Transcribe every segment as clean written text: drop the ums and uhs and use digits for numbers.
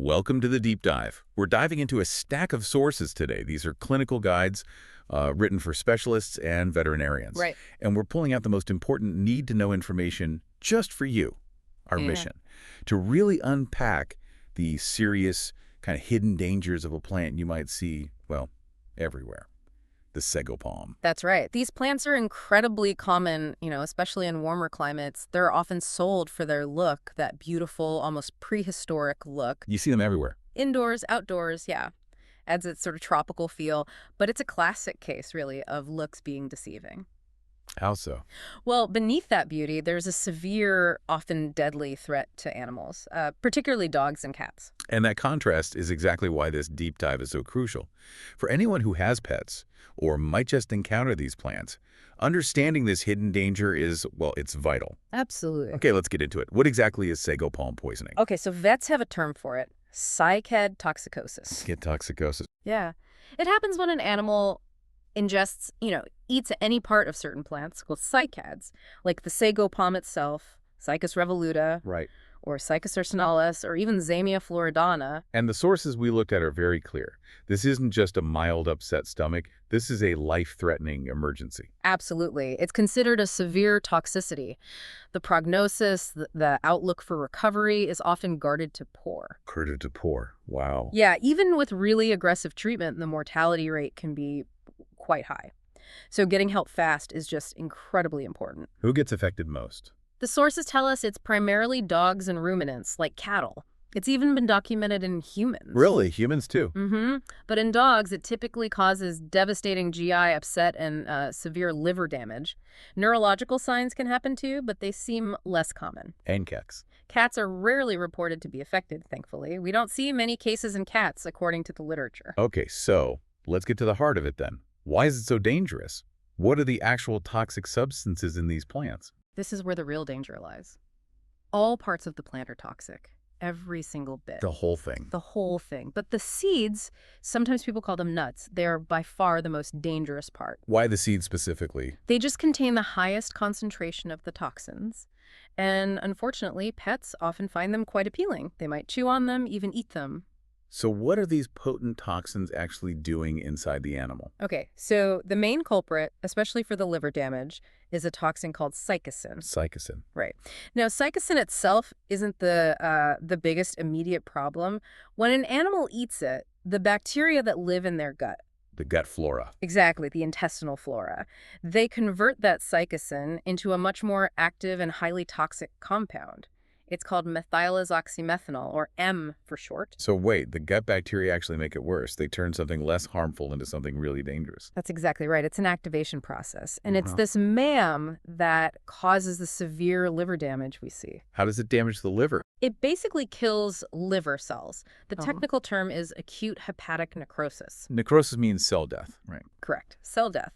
Welcome to the deep dive. We're diving into a stack of sources today. These are clinical guides written for specialists and veterinarians. Right. And we're pulling out the most important need-to-know information just for you, our mission, to really unpack the serious kind of hidden dangers of a plant you might see, well, everywhere. The sago palm. That's right. These plants are incredibly common, especially in warmer climates. They're often sold for their look, that beautiful, almost prehistoric look. You see them everywhere. Indoors, outdoors, yeah. Adds its sort of tropical feel. But it's a classic case, really, of looks being deceiving. How so? Well, beneath that beauty, there's a severe, often deadly threat to animals, particularly dogs and cats. And that contrast is exactly why this deep dive is so crucial. For anyone who has pets or might just encounter these plants, understanding this hidden danger is, well, it's vital. Absolutely. Okay, let's get into it. What exactly is sago palm poisoning? Okay, so vets have a term for it, cycad toxicosis. Get toxicosis. Yeah. It happens when an animal ingests, eats any part of certain plants called cycads, like the sago palm itself, Cycas revoluta, Right. or Cycas urcinalis, or even Zamia floridana. And the sources we looked at are very clear. This isn't just a mild upset stomach. This is a life-threatening emergency. Absolutely. It's considered a severe toxicity. The prognosis, the outlook for recovery is often guarded to poor. Guarded to poor. Wow. Yeah, even with really aggressive treatment, the mortality rate can be quite high. So getting help fast is just incredibly important. Who gets affected most? The sources tell us it's primarily dogs and ruminants, like cattle. It's even been documented in humans. Really? Humans too? Mm-hmm. But in dogs, it typically causes devastating GI upset and severe liver damage. Neurological signs can happen too, but they seem less common. And cats. Cats are rarely reported to be affected, thankfully. We don't see many cases in cats, according to the literature. Okay, so let's get to the heart of it then. Why is it so dangerous? What are the actual toxic substances in these plants? This is where the real danger lies. All parts of the plant are toxic. Every single bit. The whole thing. The whole thing. But the seeds, sometimes people call them nuts, they're by far the most dangerous part. Why the seeds specifically? They just contain the highest concentration of the toxins. And unfortunately, pets often find them quite appealing. They might chew on them, even eat them. So what are these potent toxins actually doing inside the animal? Okay, so the main culprit, especially for the liver damage, is a toxin called cycasin. Cycasin. Right. Now, cycasin itself isn't the biggest immediate problem. When an animal eats it, the bacteria that live in their gut, The gut flora. exactly, the intestinal flora, they convert that cycasin into a much more active and highly toxic compound. It's called methylazoxymethanol, or M for short. So wait, the gut bacteria actually make it worse. They turn something less harmful into something really dangerous. That's exactly right. It's an activation process. And it's Uh-huh. this MAM that causes the severe liver damage we see. How does it damage the liver? It basically kills liver cells. The Uh-huh. technical term is acute hepatic necrosis. Necrosis means cell death, right? Correct. Cell death.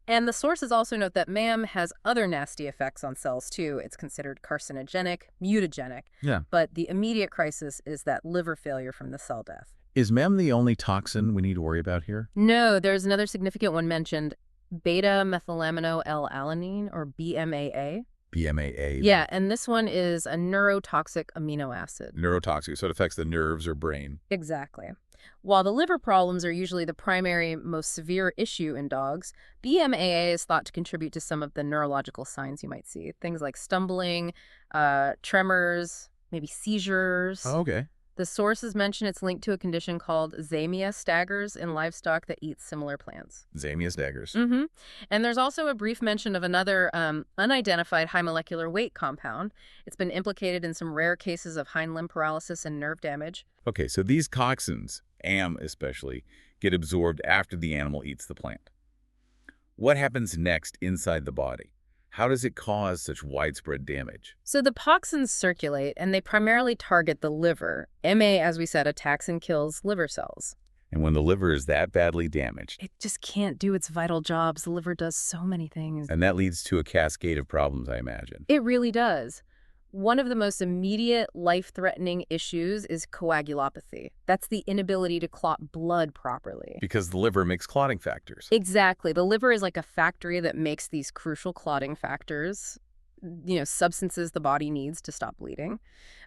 And the sources also note that MAM has other nasty effects on cells, too. It's considered carcinogenic, mutagenic. Yeah. But the immediate crisis is that liver failure from the cell death. Is MEM the only toxin we need to worry about here? No, there's another significant one mentioned, beta-methylamino-L-alanine, or BMAA. BMAA. Yeah, and this one is a neurotoxic amino acid. Neurotoxic, so it affects the nerves or brain. Exactly. While the liver problems are usually the primary, most severe issue in dogs, BMAA is thought to contribute to some of the neurological signs you might see. Things like stumbling, tremors, maybe seizures. Oh, okay. The sources mention it's linked to a condition called Zamia staggers in livestock that eat similar plants. Zamius daggers. Mm-hmm. And there's also a brief mention of another unidentified high molecular weight compound. It's been implicated in some rare cases of hind limb paralysis and nerve damage. Okay, so these toxins, AM especially, get absorbed after the animal eats the plant. What happens next inside the body? How does it cause such widespread damage? So the toxins circulate, and they primarily target the liver. MA, as we said, attacks and kills liver cells. And when the liver is that badly damaged, It just can't do its vital jobs. The liver does so many things. and that leads to a cascade of problems, I imagine. It really does. One of the most immediate life-threatening issues is coagulopathy. That's the inability to clot blood properly. Because the liver makes clotting factors. Exactly. The liver is like a factory that makes these crucial clotting factors. substances the body needs to stop bleeding.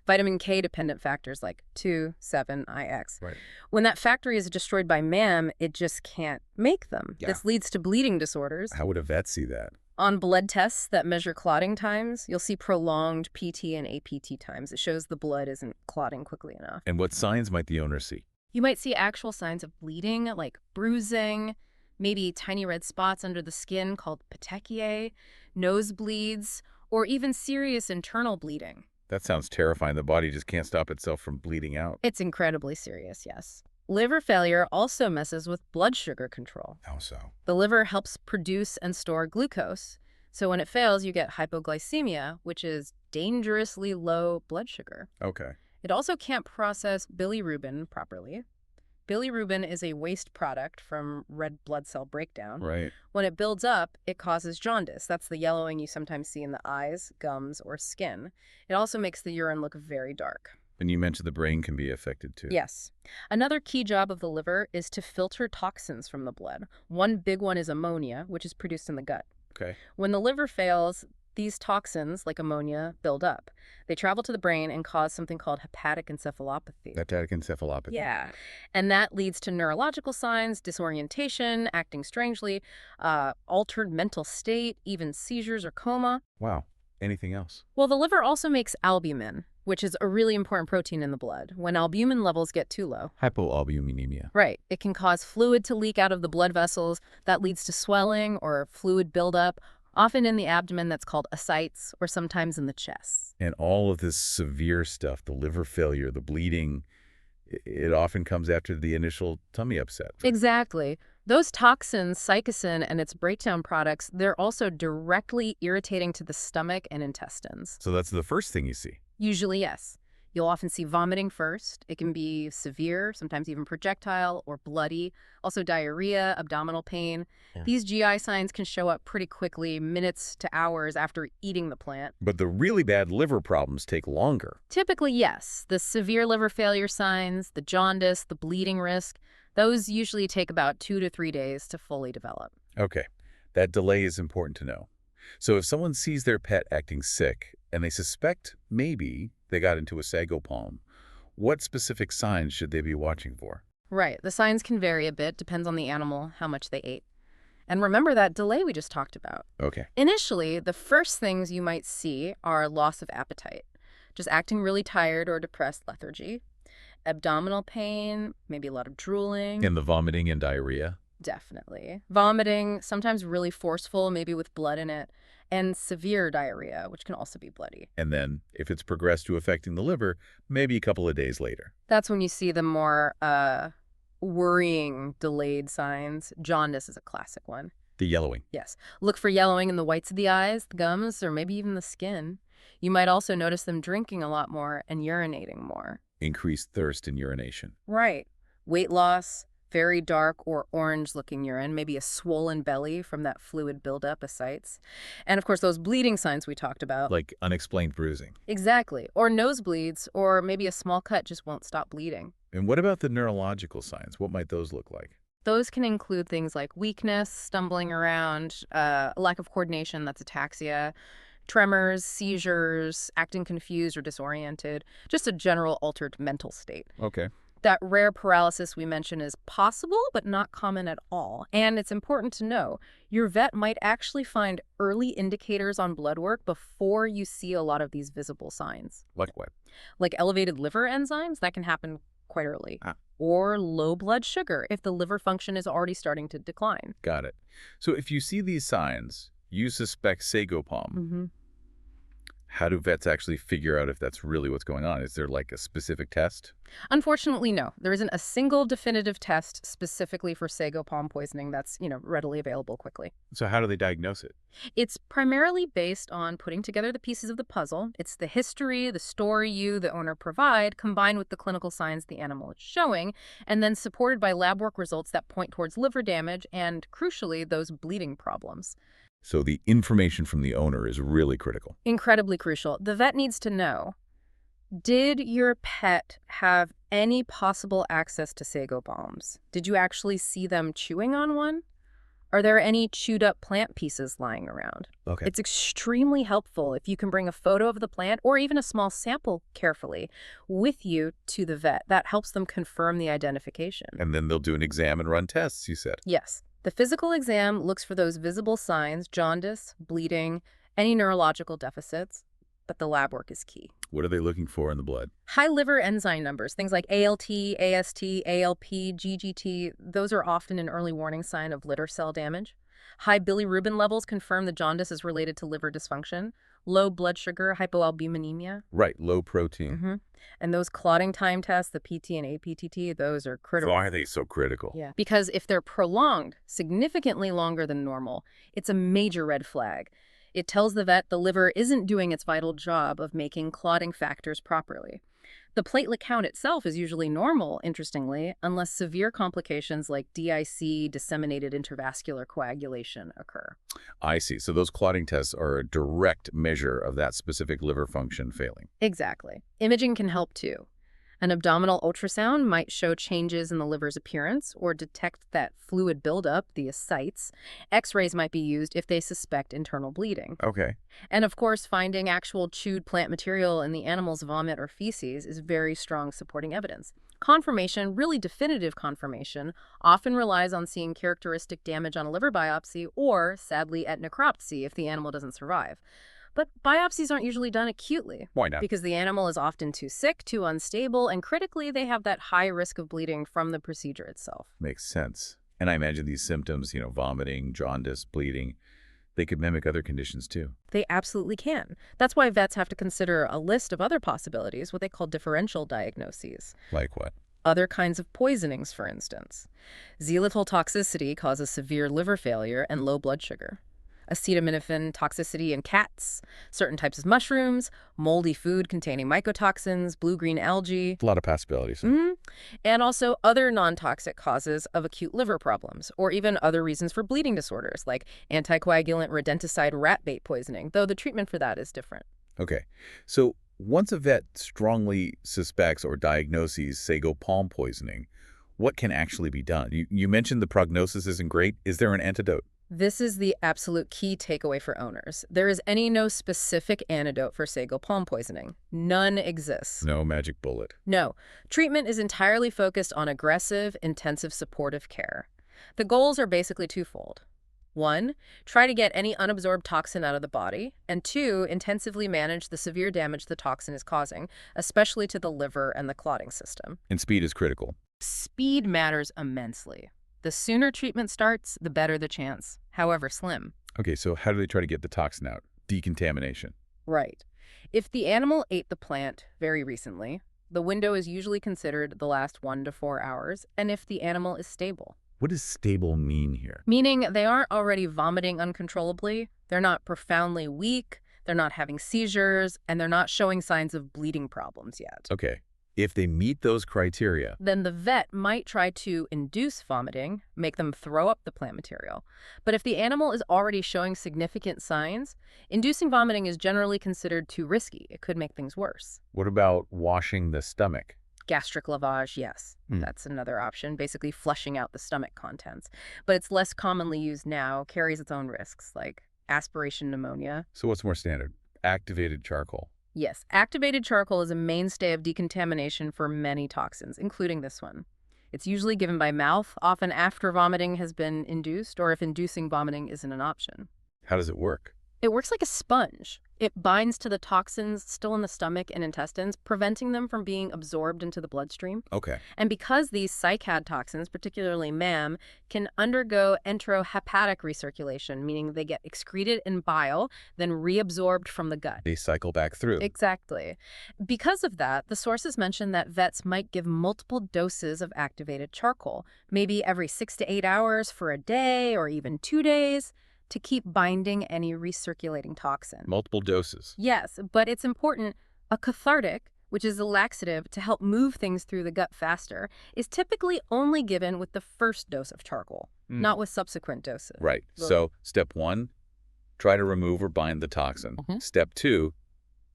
Vitamin K dependent factors like 2, 7, IX. Right. When that factory is destroyed by MAM, it just can't make them. Yeah. This leads to bleeding disorders. How would a vet see that? On blood tests that measure clotting times, you'll see prolonged PT and APT times. It shows the blood isn't clotting quickly enough. And what signs might the owner see? You might see actual signs of bleeding, like bruising, maybe tiny red spots under the skin called petechiae, nosebleeds, or even serious internal bleeding. That sounds terrifying. The body just can't stop itself from bleeding out. It's incredibly serious, yes. Liver failure also messes with blood sugar control. How so? The liver helps produce and store glucose. So when it fails, you get hypoglycemia, which is dangerously low blood sugar. Okay. It also can't process bilirubin properly. Bilirubin is a waste product from red blood cell breakdown. Right. When it builds up, it causes jaundice. That's the yellowing you sometimes see in the eyes, gums, or skin. It also makes the urine look very dark. And you mentioned the brain can be affected too. Yes. Another key job of the liver is to filter toxins from the blood. One big one is ammonia, which is produced in the gut. Okay. When the liver fails, these toxins, like ammonia, build up. They travel to the brain and cause something called hepatic encephalopathy. Hepatic encephalopathy. Yeah. And that leads to neurological signs, disorientation, acting strangely, altered mental state, even seizures or coma. Wow. Anything else? Well, the liver also makes albumin, which is a really important protein in the blood. When albumin levels get too low, Hypoalbuminemia. right, it can cause fluid to leak out of the blood vessels. That leads to swelling or fluid buildup, often in the abdomen that's called ascites, or sometimes in the chest. And all of this severe stuff, the liver failure, the bleeding, it often comes after the initial tummy upset. Exactly. Those toxins, cycasin and its breakdown products, they're also directly irritating to the stomach and intestines. So that's the first thing you see. Usually, yes. You'll often see vomiting first. It can be severe, sometimes even projectile or bloody. Also diarrhea, abdominal pain. Yeah. These GI signs can show up pretty quickly, minutes to hours after eating the plant. But the really bad liver problems take longer. Typically, yes. The severe liver failure signs, the jaundice, the bleeding risk, those usually take about 2 to 3 days to fully develop. Okay. That delay is important to know. So if someone sees their pet acting sick and they suspect maybe they got into a sago palm, what specific signs should they be watching for? Right. The signs can vary a bit, depends on the animal, how much they ate. And remember that delay we just talked about. Okay. Initially, the first things you might see are loss of appetite, just acting really tired or depressed, lethargy, abdominal pain, maybe a lot of drooling. And the vomiting and diarrhea? Definitely. Vomiting, sometimes really forceful, maybe with blood in it, and severe diarrhea, which can also be bloody. And then, if it's progressed to affecting the liver, maybe a couple of days later. That's when you see the more worrying delayed signs. Jaundice is a classic one. The yellowing. Yes. Look for yellowing in the whites of the eyes, the gums, or maybe even the skin. You might also notice them drinking a lot more and urinating more. Increased thirst and urination. Right. Weight loss, very dark or orange-looking urine, maybe a swollen belly from that fluid buildup, ascites. And, of course, those bleeding signs we talked about. Like unexplained bruising. Exactly. Or nosebleeds, or maybe a small cut just won't stop bleeding. And what about the neurological signs? What might those look like? Those can include things like weakness, stumbling around, lack of coordination, that's ataxia, tremors, seizures, acting confused or disoriented, just a general altered mental state. Okay. That rare paralysis we mentioned is possible, but not common at all. And it's important to know, your vet might actually find early indicators on blood work before you see a lot of these visible signs. Like what? Like elevated liver enzymes, that can happen quite early. Ah. Or low blood sugar if the liver function is already starting to decline. Got it. So if you see these signs, you suspect sago palm. Mm-hmm. How do vets actually figure out if that's really what's going on? Is there like a specific test? Unfortunately, no. There isn't a single definitive test specifically for sago palm poisoning that's, readily available quickly. So how do they diagnose it? It's primarily based on putting together the pieces of the puzzle. It's the history, the story you, the owner, provide, combined with the clinical signs the animal is showing, and then supported by lab work results that point towards liver damage and, crucially, those bleeding problems. So the information from the owner is really critical. Incredibly crucial. The vet needs to know, did your pet have any possible access to sago palms? Did you actually see them chewing on one? Are there any chewed up plant pieces lying around? Okay. It's extremely helpful if you can bring a photo of the plant or even a small sample carefully with you to the vet. That helps them confirm the identification. And then they'll do an exam and run tests, you said. Yes. The physical exam looks for those visible signs, jaundice, bleeding, any neurological deficits, but the lab work is key. What are they looking for in the blood? High liver enzyme numbers, things like ALT, AST, ALP, GGT, those are often an early warning sign of liver cell damage. High bilirubin levels confirm the jaundice is related to liver dysfunction. Low blood sugar, hypoalbuminemia. Right, low protein. And those clotting time tests, the PT and APTT, those are critical. Why are they so critical? Yeah. Because if they're prolonged, significantly longer than normal, it's a major red flag. It tells the vet the liver isn't doing its vital job of making clotting factors properly. The platelet count itself is usually normal, interestingly, unless severe complications like DIC, disseminated intravascular coagulation, occur. I see. So those clotting tests are a direct measure of that specific liver function failing. Exactly. Imaging can help too. An abdominal ultrasound might show changes in the liver's appearance or detect that fluid buildup, the ascites. X-rays might be used if they suspect internal bleeding. Okay. And of course, finding actual chewed plant material in the animal's vomit or feces is very strong supporting evidence. Confirmation, really definitive confirmation, often relies on seeing characteristic damage on a liver biopsy or, sadly, at necropsy if the animal doesn't survive. But biopsies aren't usually done acutely. Why not? Because the animal is often too sick, too unstable, and critically, they have that high risk of bleeding from the procedure itself. Makes sense. And I imagine these symptoms, vomiting, jaundice, bleeding, they could mimic other conditions too. They absolutely can. That's why vets have to consider a list of other possibilities, what they call differential diagnoses. Like what? Other kinds of poisonings, for instance. Xylitol toxicity causes severe liver failure and low blood sugar. Acetaminophen toxicity in cats, certain types of mushrooms, moldy food containing mycotoxins, blue-green algae. A lot of possibilities. And also other non-toxic causes of acute liver problems, or even other reasons for bleeding disorders, like anticoagulant rodenticide rat bait poisoning, though the treatment for that is different. Okay. So once a vet strongly suspects or diagnoses Sago palm poisoning, what can actually be done? You mentioned the prognosis isn't great. Is there an antidote? This is the absolute key takeaway for owners. There is no specific antidote for Sago palm poisoning. None exists. No magic bullet. No. Treatment is entirely focused on aggressive, intensive supportive care. The goals are basically twofold. 1, try to get any unabsorbed toxin out of the body, and 2, intensively manage the severe damage the toxin is causing, especially to the liver and the clotting system. And speed is critical. Speed matters immensely. The sooner treatment starts, the better the chance, however slim. Okay, so how do they try to get the toxin out? Decontamination. Right. If the animal ate the plant very recently, the window is usually considered the last 1 to 4 hours, and if the animal is stable. What does stable mean here? Meaning they aren't already vomiting uncontrollably, they're not profoundly weak, they're not having seizures, and they're not showing signs of bleeding problems yet. Okay. If they meet those criteria, then the vet might try to induce vomiting, make them throw up the plant material. But if the animal is already showing significant signs, inducing vomiting is generally considered too risky. It could make things worse. what about washing the stomach? Gastric lavage, yes. That's another option, basically flushing out the stomach contents. But it's less commonly used now, carries its own risks, like aspiration pneumonia. So what's more standard? Activated charcoal. Yes, activated charcoal is a mainstay of decontamination for many toxins, including this one. It's usually given by mouth, often after vomiting has been induced, or if inducing vomiting isn't an option. How does it work? It works like a sponge. It binds to the toxins still in the stomach and intestines, preventing them from being absorbed into the bloodstream. Okay. And because these cycad toxins, particularly MAM, can undergo enterohepatic recirculation, meaning they get excreted in bile, then reabsorbed from the gut. They cycle back through. Exactly. Because of that, the sources mention that vets might give multiple doses of activated charcoal, maybe every 6 to 8 hours for a day or even 2 days, to keep binding any recirculating toxin. Multiple doses. Yes, but it's important. A cathartic, which is a laxative to help move things through the gut faster, is typically only given with the first dose of charcoal, not with subsequent doses. Right. So step 1, try to remove or bind the toxin. Step 2,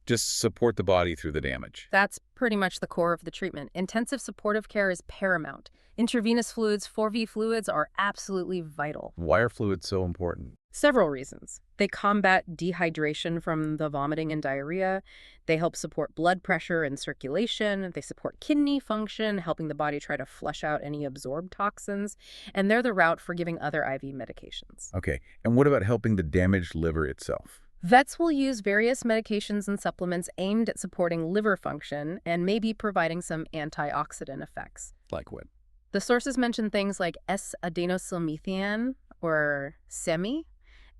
Just support the body through the damage. That's pretty much the core of the treatment. Intensive supportive care is paramount. Intravenous fluids, 4V fluids, are absolutely vital. Why are fluids so important? Several reasons. They combat dehydration from the vomiting and diarrhea. They help support blood pressure and circulation. They support kidney function, helping the body try to flush out any absorbed toxins. And they're the route for giving other IV medications. Okay, and what about helping the damaged liver itself? Vets will use various medications and supplements aimed at supporting liver function and maybe providing some antioxidant effects. Like what? The sources mention things like S-adenosylmethane, or SEMI,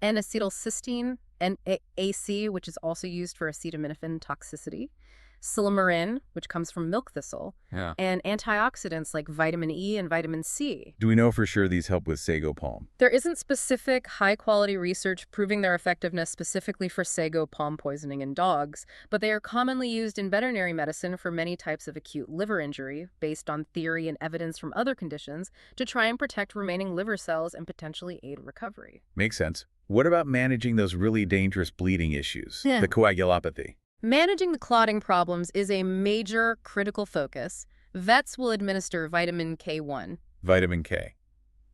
N-acetylcysteine, NAC, which is also used for acetaminophen toxicity, silymarin, which comes from milk thistle, and antioxidants like vitamin E and vitamin C. Do we know for sure these help with Sago palm? There isn't specific, high-quality research proving their effectiveness specifically for Sago palm poisoning in dogs, but they are commonly used in veterinary medicine for many types of acute liver injury, based on theory and evidence from other conditions, to try and protect remaining liver cells and potentially aid recovery. Makes sense. What about managing those really dangerous bleeding issues, the coagulopathy? Managing the clotting problems is a major critical focus. Vets will administer vitamin K1. Vitamin K.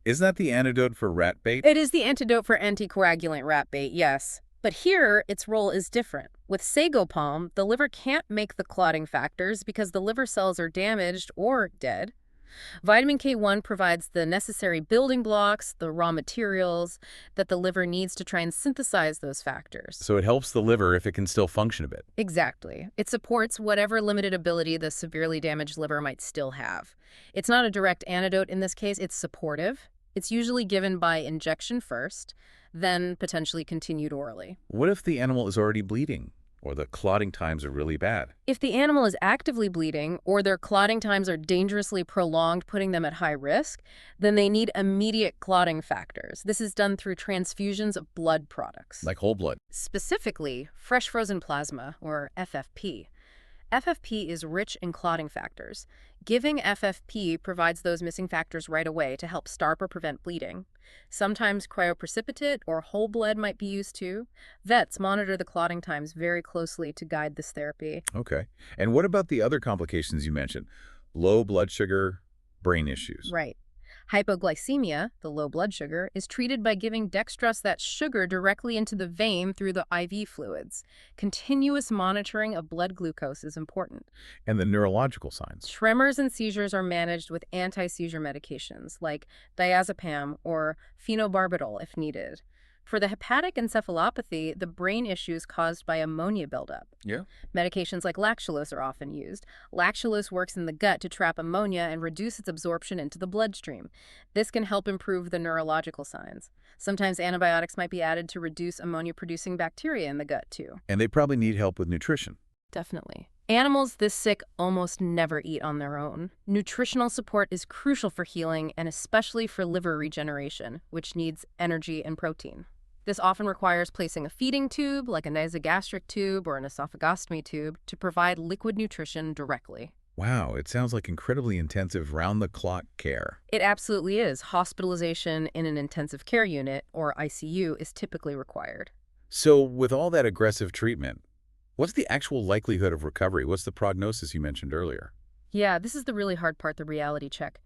Isn't that the antidote for rat bait? It is the antidote for anticoagulant rat bait, yes. But here, its role is different. With Sago palm, the liver can't make the clotting factors because the liver cells are damaged or dead. Vitamin K1 provides the necessary building blocks, the raw materials that the liver needs to try and synthesize those factors. So it helps the liver if it can still function a bit. Exactly. It supports whatever limited ability the severely damaged liver might still have. It's not a direct antidote in this case, it's supportive. It's usually given by injection first, then potentially continued orally. What if the animal is already bleeding, or the clotting times are really bad? If the animal is actively bleeding or their clotting times are dangerously prolonged, putting them at high risk, then they need immediate clotting factors. This is done through transfusions of blood products. Like whole blood? Specifically, fresh frozen plasma, or FFP. FFP is rich in clotting factors. Giving FFP provides those missing factors right away to help stop or prevent bleeding. Sometimes cryoprecipitate or whole blood might be used too. Vets monitor the clotting times very closely to guide this therapy. Okay. And what about the other complications you mentioned? Low blood sugar, brain issues. Right. Hypoglycemia, the low blood sugar, is treated by giving dextrose, that sugar, directly into the vein through the IV fluids. Continuous monitoring of blood glucose is important. And the neurological signs. Tremors and seizures are managed with anti-seizure medications like diazepam or phenobarbital if needed. For the hepatic encephalopathy, the brain issues caused by ammonia buildup. Yeah. Medications like lactulose are often used. Lactulose works in the gut to trap ammonia and reduce its absorption into the bloodstream. This can help improve the neurological signs. Sometimes antibiotics might be added to reduce ammonia-producing bacteria in the gut, too. And they probably need help with nutrition. Definitely. Animals this sick almost never eat on their own. Nutritional support is crucial for healing and especially for liver regeneration, which needs energy and protein. This often requires placing a feeding tube, like a nasogastric tube or an esophagostomy tube, to provide liquid nutrition directly. Wow, it sounds like incredibly intensive round-the-clock care. It absolutely is. Hospitalization in an intensive care unit, or ICU, is typically required. So with all that aggressive treatment, what's the actual likelihood of recovery? What's the prognosis you mentioned earlier? Yeah, this is the really hard part, the reality check.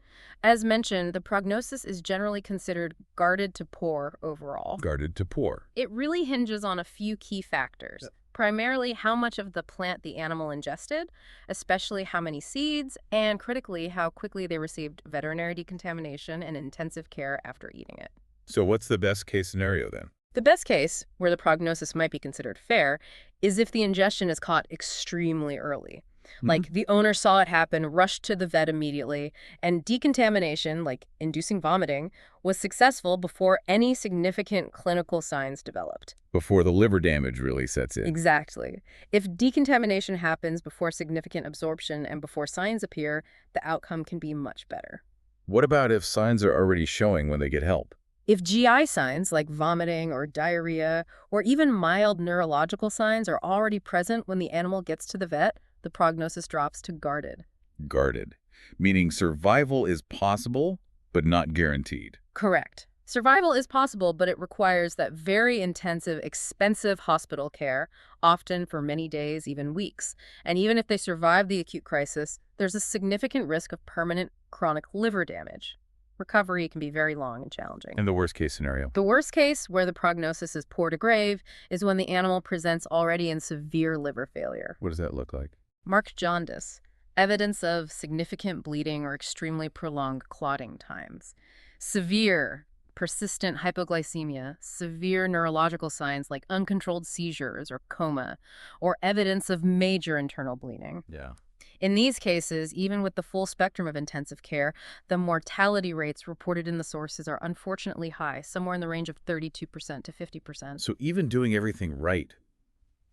As mentioned, the prognosis is generally considered guarded to poor overall. Guarded to poor. It really hinges on a few key factors. Primarily how much of the plant the animal ingested, especially how many seeds, and critically how quickly they received veterinary decontamination and intensive care after eating it. So what's the best case scenario then? The best case, where the prognosis might be considered fair, is if the ingestion is caught extremely early. Like the owner saw it happen, rushed to the vet immediately, and decontamination, like inducing vomiting, was successful before any significant clinical signs developed. Before the liver damage really sets in. Exactly. If decontamination happens before significant absorption and before signs appear, the outcome can be much better. What about if signs are already showing when they get help? If GI signs like vomiting or diarrhea, or even mild neurological signs are already present when the animal gets to the vet, the prognosis drops to guarded. Guarded, meaning survival is possible, but not guaranteed. Correct. Survival is possible, but it requires that very intensive, expensive hospital care, often for many days, even weeks. And even if they survive the acute crisis, there's a significant risk of permanent chronic liver damage. Recovery can be very long and challenging. In the worst case scenario. The worst case, where the prognosis is poor to grave, is when the animal presents already in severe liver failure. What does that look like? Marked jaundice, evidence of significant bleeding or extremely prolonged clotting times. Severe, persistent hypoglycemia, severe neurological signs like uncontrolled seizures or coma, or evidence of major internal bleeding. Yeah. In these cases, even with the full spectrum of intensive care, the mortality rates reported in the sources are unfortunately high, somewhere in the range of 32% to 50%. So even doing everything right,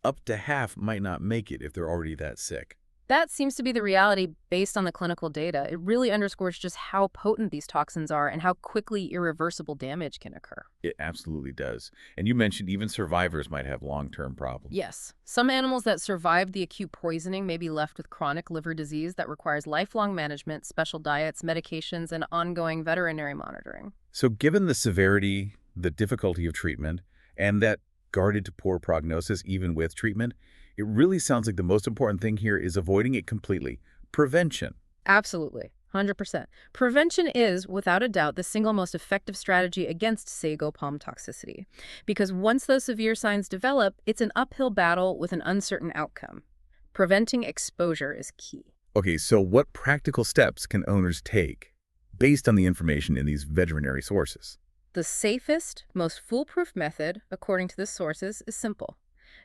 up to half might not make it if they're already that sick. That seems to be the reality based on the clinical data. It really underscores just how potent these toxins are and how quickly irreversible damage can occur. It absolutely does. And you mentioned even survivors might have long-term problems. Yes, some animals that survived the acute poisoning may be left with chronic liver disease that requires lifelong management, special diets, medications, and ongoing veterinary monitoring. So given the severity, the difficulty of treatment, and that guarded to poor prognosis even with treatment, it really sounds like the most important thing here is avoiding it completely. Prevention. Absolutely. 100%. Prevention is, without a doubt, the single most effective strategy against sago palm toxicity. Because once those severe signs develop, it's an uphill battle with an uncertain outcome. Preventing exposure is key. Okay, so what practical steps can owners take based on the information in these veterinary sources? The safest, most foolproof method, according to the sources, is simple.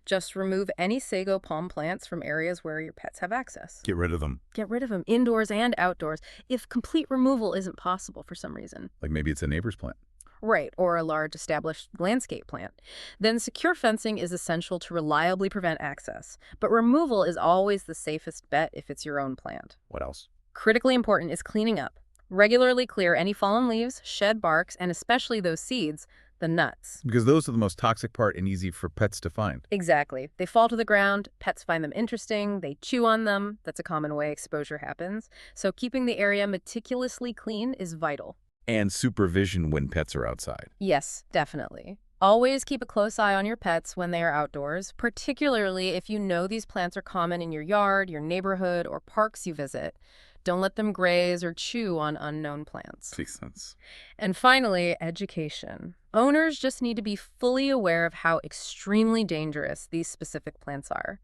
Just remove any sago palm plants from areas where your pets have access. Get rid of them. Get rid of them indoors and outdoors if complete removal isn't possible for some reason. Like maybe it's a neighbor's plant. Right, or a large established landscape plant. Then secure fencing is essential to reliably prevent access. But removal is always the safest bet if it's your own plant. What else? Critically important is cleaning up. Regularly clear any fallen leaves, shed barks, and especially those seeds, the nuts. Because those are the most toxic part and easy for pets to find. Exactly. They fall to the ground, pets find them interesting, they chew on them. That's a common way exposure happens. So keeping the area meticulously clean is vital. And supervision when pets are outside. Yes, definitely. Always keep a close eye on your pets when they are outdoors, particularly if you know these plants are common in your yard, your neighborhood, or parks you visit. Don't let them graze or chew on unknown plants. Makes sense. And finally, education. Owners just need to be fully aware of how extremely dangerous these specific plants are.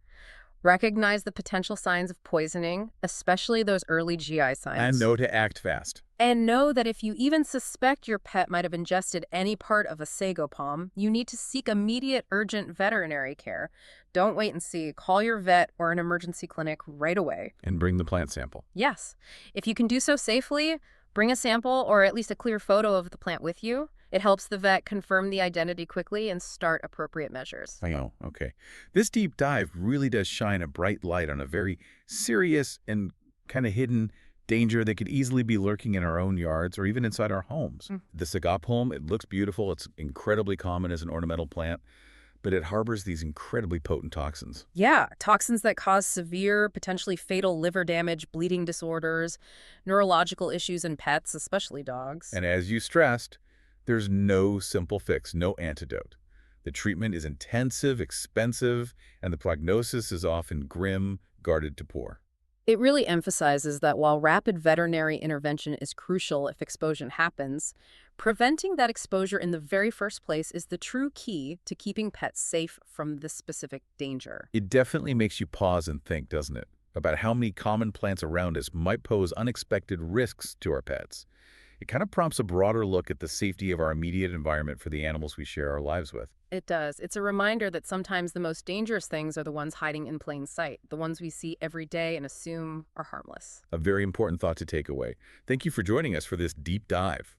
Recognize the potential signs of poisoning, especially those early GI signs. And know to act fast. And know that if you even suspect your pet might have ingested any part of a sago palm, you need to seek immediate, urgent veterinary care. Don't wait and see. Call your vet or an emergency clinic right away. And bring the plant sample. Yes. If you can do so safely, bring a sample or at least a clear photo of the plant with you. It helps the vet confirm the identity quickly and start appropriate measures. I know, okay. This deep dive really does shine a bright light on a very serious and kind of hidden danger that could easily be lurking in our own yards or even inside our homes. The sago palm, it looks beautiful. It's incredibly common as an ornamental plant, but it harbors these incredibly potent toxins. Yeah, toxins that cause severe, potentially fatal liver damage, bleeding disorders, neurological issues in pets, especially dogs. And as you stressed, there's no simple fix, no antidote. The treatment is intensive, expensive, and the prognosis is often grim, guarded to poor. It really emphasizes that while rapid veterinary intervention is crucial if exposure happens, preventing that exposure in the very first place is the true key to keeping pets safe from this specific danger. It definitely makes you pause and think, doesn't it, about how many common plants around us might pose unexpected risks to our pets. It kind of prompts a broader look at the safety of our immediate environment for the animals we share our lives with. It does. It's a reminder that sometimes the most dangerous things are the ones hiding in plain sight, the ones we see every day and assume are harmless. A very important thought to take away. Thank you for joining us for this deep dive.